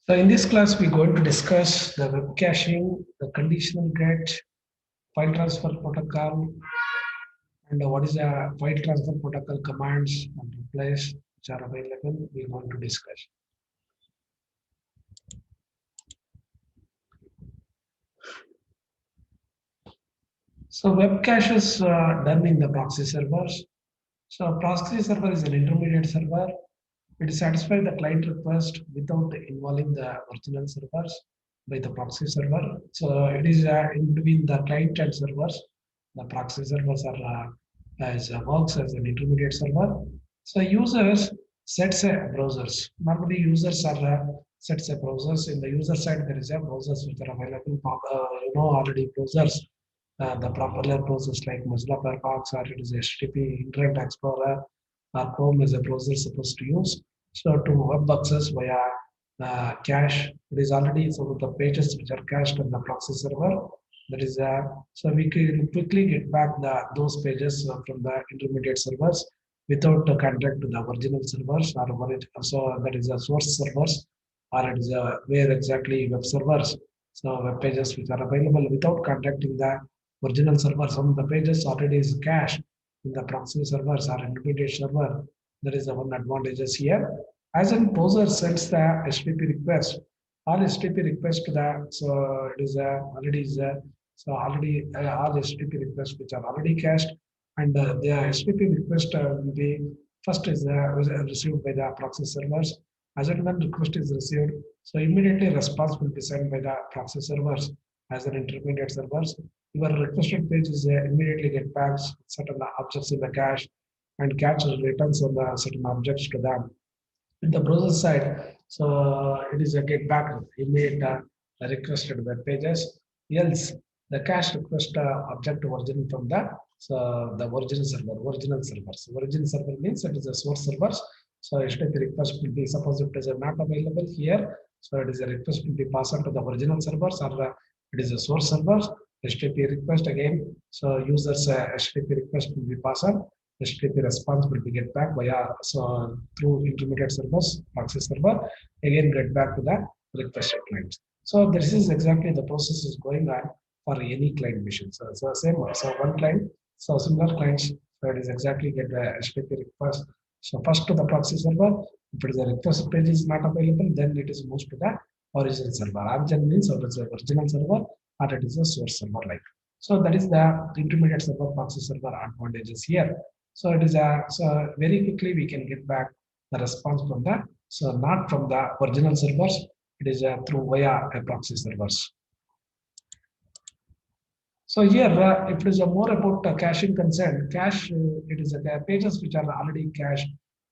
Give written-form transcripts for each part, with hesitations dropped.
So in this class, we're going to discuss the web caching, the conditional get, file transfer protocol, and what is the file transfer protocol commands and replies which are available. We're going to discuss. So web cache is done in the proxy servers. So proxy server is an intermediate server. It satisfies the client request without involving the original servers by the proxy server. So it is in between the client and servers. The proxy servers are works as an intermediate server. So users sets a browsers. Normally users are sets a browsers. In the user side, there is a browsers which are available. Already browsers. The popular browsers like Mozilla Firefox or it is HTTP Internet Explorer or Chrome is a browser supposed to use. So to web access via cache, it is already some of the pages which are cached on the proxy server. That is so we can quickly get back those pages from the intermediate servers without contact to the original servers or so that is a source servers or it is where exactly web servers. So web pages which are available without contacting the original server. Some of the pages already is cached in the proxy servers or intermediate server. There is the one advantages here. As in browser sends the HTTP request, all HTTP request to the so it is already is so already all HTTP requests which are already cached and the HTTP request will be first is received by the proxy servers. As and when request is received, so immediately response will be sent by the proxy servers as an intermediate servers. Your requested page is immediately get back certain objects in the cache and cache returns on the certain objects to them. In the browser side, so it is a get back immediate requested web pages. Else, the cache request object origin from the origin server, original servers. Origin server means it is a source servers. So HTTP request will be suppose it is not available here. So it is a request will be passed on to the original servers or it is a source servers. HTTP request again. So users HTTP request will be passed on. HTTP response will be get back via so through intermediate servers, proxy server, again get back to the requested client. So this is exactly the process is going on for any client mission. So same so one client, so similar clients, so it is exactly get the HTTP request. So first to the proxy server, if it is a request page is not available, then it is moved to the original server. Origin means it is a original server or it is a source server like. So that is the intermediate server proxy server advantages here. So it is so very quickly we can get back the response from the so not from the original servers. It is through via a proxy servers. So here, if it is more about caching concern, cache it is pages which are already cached,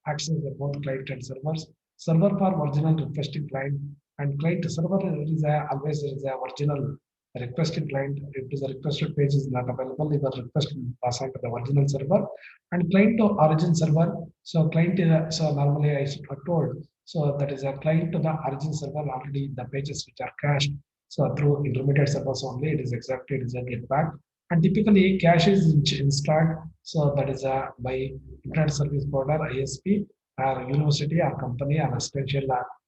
access both client and servers. Server for original requesting client and client to server is always there is a original requesting client. If it is a requested page is not available, if the request will pass on to the original server and client to origin server. So client so normally I told so that is a client to the origin server already the pages which are cached. So through intermediate servers only, it is exactly it is a get back. And typically cache is installed. So that is by internet service provider, ISP, or university or company or residential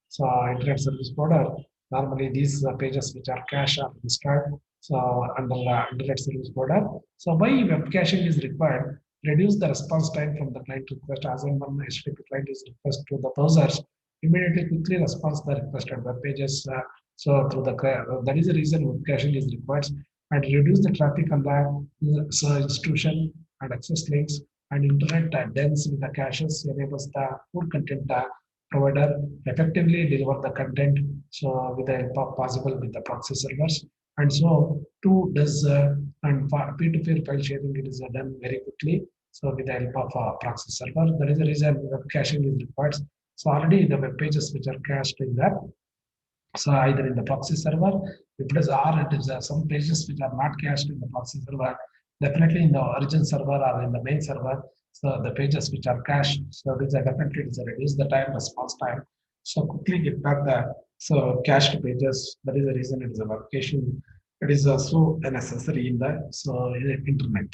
so internet service provider. Normally these pages which are cached are installed. So under internet service provider. So why web caching is required? Reduce the response time from the client request as and when HTTP client is request to the browsers. Immediately quickly response the requested web pages so through the that is the reason web caching is required and reduce the traffic on the so institution and access links and internet dense with the caches enables the food content provider effectively deliver the content so with the help of possible with the proxy servers and so two does and peer-to-peer file sharing it is done very quickly so with the help of proxy server that is the reason web caching is required. So already the web pages which are cached in that so either in the proxy server, if it is or it is some pages which are not cached in the proxy server, definitely in the origin server or in the main server. So the pages which are cached, so these are definitely it is a reduce the time response time. So quickly get back the so cached pages. That is the reason it is a application. It is so necessary in the so internet.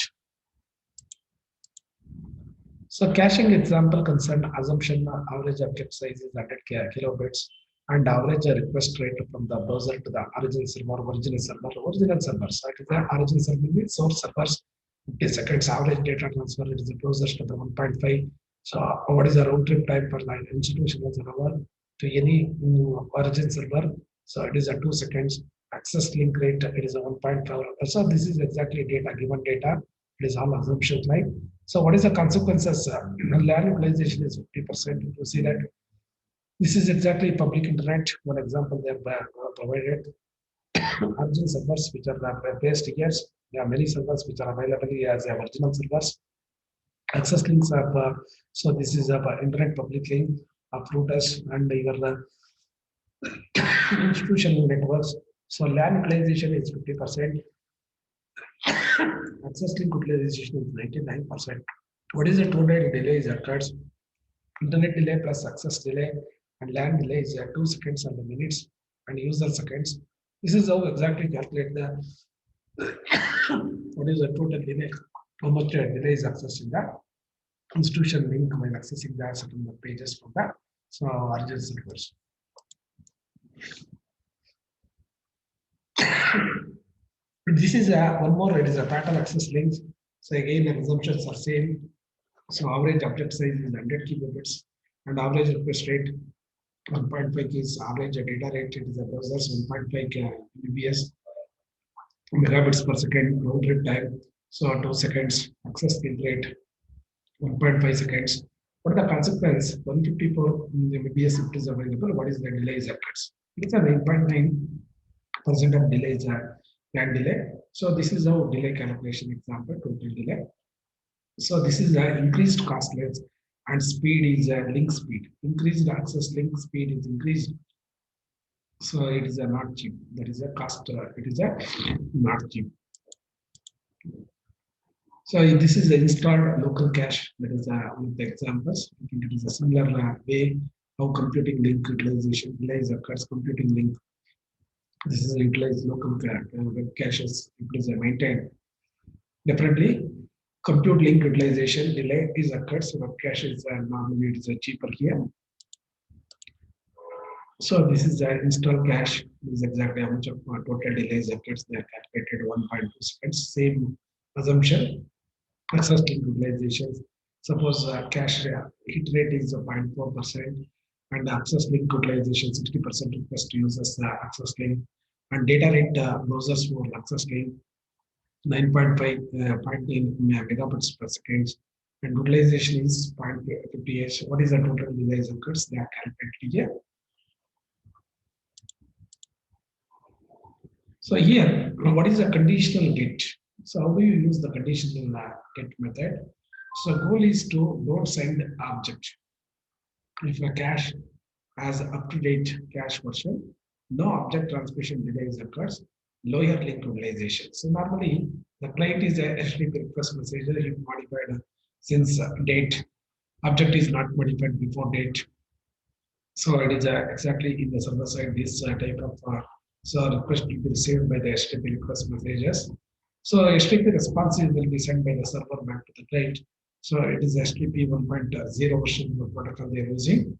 So caching example concern assumption average object size is 100 kilobits and average request rate from the browser to the origin server, original server, original server. So it is the origin server means source servers 50 seconds average data transfer. It is the browser to the 1.5. So what is the round trip time for the institutional server to any origin server? So it is a 2 seconds. Access link rate it is a 1.5. So this is exactly data given data. It is all assumptions like. So what is the consequences? Land utilization is 50%. You see that this is exactly public internet. One example they have provided. Origin servers which are based here. There are many servers which are available as original servers. Access links are so this is a internet public link of routers and your institutional networks. So LAN utilization is 50%. Access link utilization is 99%. What is the total delay is occurs? Internet delay plus access delay and LAN delay is 2 seconds and the minutes and user seconds. This is how exactly calculate the what is the total delay, how much delay is accessing the institution link while accessing the certain web pages from the so origin servers. This is one more, it is a pattern access links. So again, the assumptions are same. So average object size is 100 kilobits and average request rate 1.5 is average data rate. It is a browser's 1.5 Mbps megabits per second round trip time. So 2 seconds access speed rate 1.5 seconds. What are the consequence? 154 Mbps it is available. What is the delay is occurs? It's a 9.9% of delay is a plan delay. So this is how delay calculation example total delay. So this is the increased cost length and speed is a link speed. Increased access link speed is increased. So it is a not cheap. That is a cost. It is a not cheap. So this is the installed local cache. That is one of the examples. I think it is a similar way how computing link utilization utilize occurs. Computing link. This is utilized local web caches. It is maintained. Definitely, compute link utilization delay is occurs. So web cache is normally it is cheaper here. So this is the install cache. This is exactly how much of total delays occurs. They are calculated 1.2 seconds. Same assumption. Access link utilization. Suppose cache hit rate is 0.4% and access link utilization 60% request users access link and data rate browsers for access link 9.5 megabits per second and utilization is 0.58. What is the total delays occurs? They are calculated here. So here, what is a conditional get? So how do you use the conditional get method? So goal is to don't send object. If a cache has up-to-date cache version, no object transmission delays occurs, lower link utilization. So normally the client is a HTTP request message if modified since date, object is not modified before date. So it is exactly in the server side, this type of so request will be received by the HTTP request messages. So HTTP response will be sent by the server back to the client. So it is HTTP 1.0 version of protocol they are using.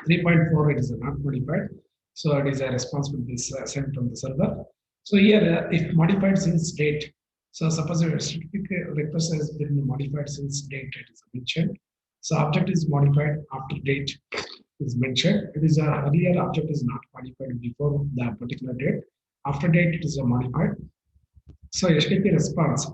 3.4 it is not modified. So it is a response will be sent from the server. So here if modified since date. So suppose a HTTP request has been modified since date it is mentioned. So object is modified after date is mentioned. It is a earlier object is not modified before the particular date. After date it is a modified. So HTTP response,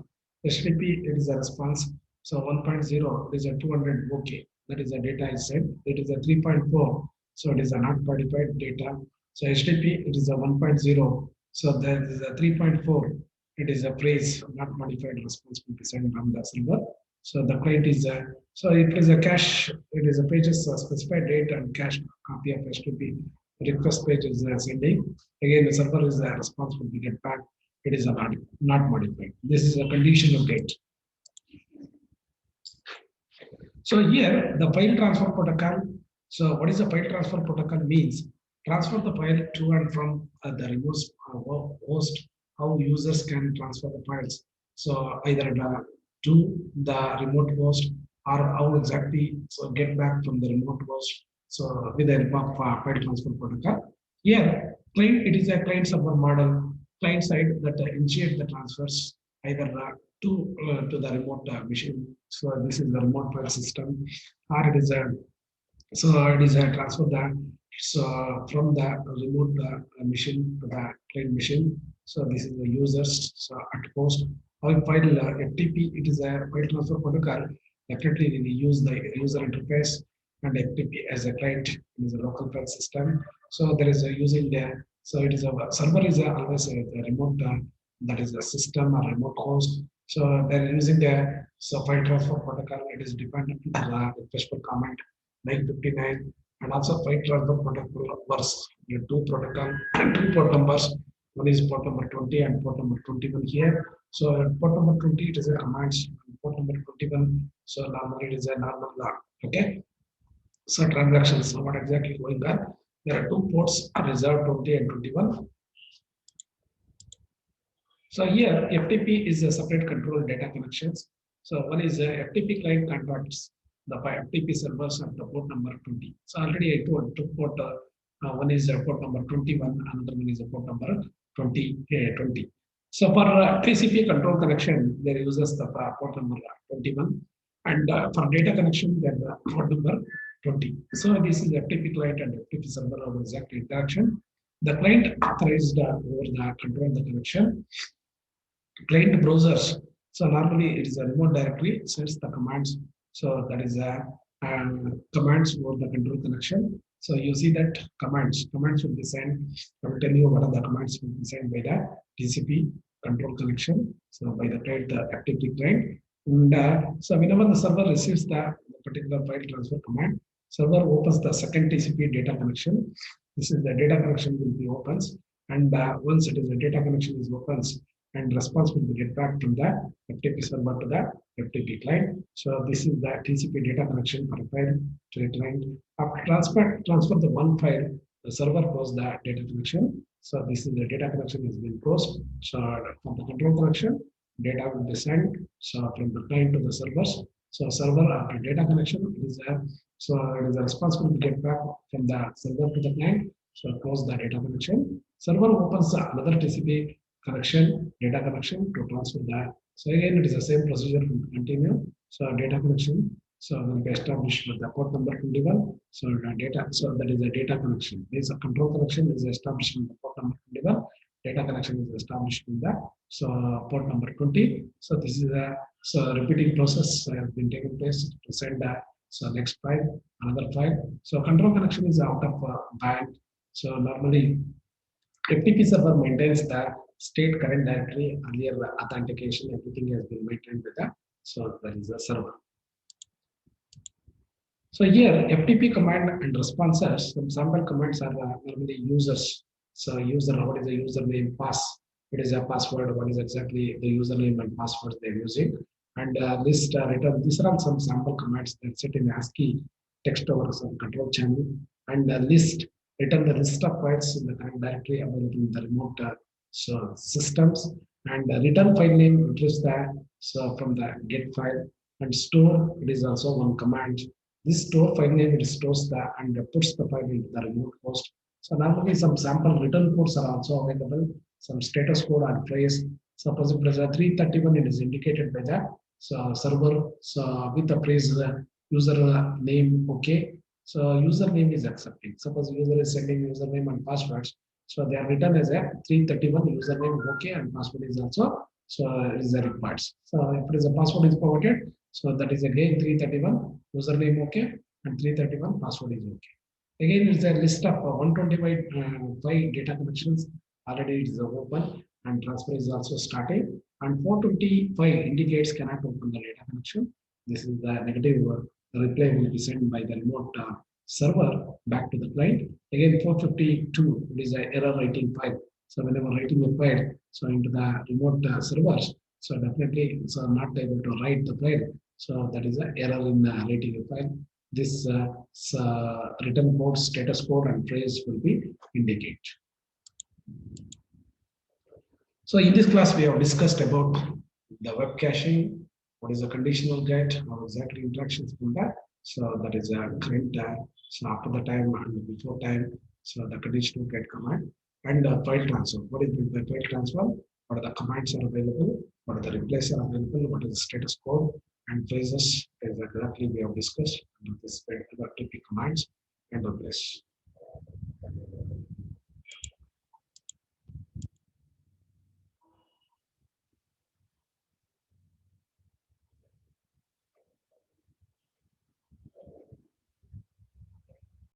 HTTP it is a response. So 1.0 is a 200 OK. That is the data is sent. It is a 3.4. So it is a not modified data. So HTTP it is a 1.0. So there is a 3.4. It is a phrase not modified response will be sent from the server. So the client is so it is a cache. It is a pages specified date and cache copy of HTTP request page is sending. Again, the server is responsible to get back. It is not modified. This is a conditional date. So here the file transfer protocol. So what is the file transfer protocol means? Transfer the file to and from the remote host. How users can transfer the files. So either to the remote host or how exactly so get back from the remote host. So with the help of file transfer protocol. Here, client, it is a client server model, client side that initiate the transfers either to the remote machine. So this is the remote file system, or it is a transfer that so from the remote machine to the client machine. So this is the users so at post. Or file FTP, it is a file transfer protocol. Definitely we use the user interface and FTP as a client. It is a local file system. So there is a using the so it is a server is always a remote that is a system or remote host. So they're using the so file transfer protocol. It is dependent on the request for comment 959 and also file transfer protocol works two protocol two port numbers. One is port number 20 and port number 21 here. So port number 20 it is a commands. Port number 21. So normally it is a normal log. Okay. So transactions. So what exactly going on? There are two ports reserved 20 and 21. So here FTP is a separate control data connections. So one is FTP client contracts the FTP servers at the port number 20. So already I told two port, one is port number 21, another one is port number 20. So for TCP control connection, there uses the port number 21, and for data connection, then the port number 20. So this is FTP client and FTP server of exact interaction. The client authorized over the control the connection client browsers. So normally it is a remote directory sends the commands. So that is a commands for the control connection. So you see that commands will be sent. I will tell you what are the commands will be sent by the TCP control connection. So by the client, the FTP client. And so whenever the server receives the particular file transfer command, server opens the second TCP data connection. This is the data connection will be opens. And once it is the data connection is opens, and response will be get back from the FTP server to the FTP client. So this is the TCP data connection for a file to the client. After transfer the one file, the server posts the data connection. So this is the data connection has been posted. So from the control connection, data will be sent. So from the client to the servers. So server after data connection is a so it is a responsible to get back from the server to the client. So close the data connection. Server opens another TCP connection, data connection to transfer that. So again, it is the same procedure will continue. So data connection, so will be established with the port number 21. So the data, so that is a data connection. There is a control connection is established in the port number 21. Data connection is established in the so port number 20. So this is a so repeating process has been taking place to send that. So next file, another file. So control connection is out of band. So normally FTP server maintains the state current directory, earlier authentication, everything has been maintained with that. So that is the server. So here FTP command and responses, some sample commands are normally users. So user, what is the username pass? It is a password, what is exactly the username and password they're using. And list return, these are some sample commands that set in ASCII text over some control channel. And list, return the list of files in the current directory available in the remote so systems. And return file name retrieves that so from the get file. And store, it is also one command. This store file name it stores the and puts the file into the remote host. So normally some sample return codes are also available. Some status code and phrase. Suppose if it is a 331, it is indicated by the so server so with the phrase user name okay. So username is accepting. Suppose user is sending username and passwords. So they are written as a 331 username okay and password is also so is a required. So if it is a password is provided, so that is again 331 username okay and 331 password is okay. Again, it's a list of 125 data connections. Already it is open and transfer is also started. And 425 indicates cannot open the data connection. This is the negative reply will be sent by the remote server back to the client. Again, 452 it is an error writing file. So whenever writing a file, so into the remote servers, so definitely it's not able to write the file. So that is an error in writing a file. This written code, status code, and phrase will be indicate. So in this class, we have discussed about the web caching, what is a conditional get, how exactly interactions from that. So that is a current So after the time and before time, so the condition will get command and file transfer. What is the file transfer? What are the commands are available? What are the replays are available? What is the status code and phrases is exactly we have discussed. And this is the commands and replace.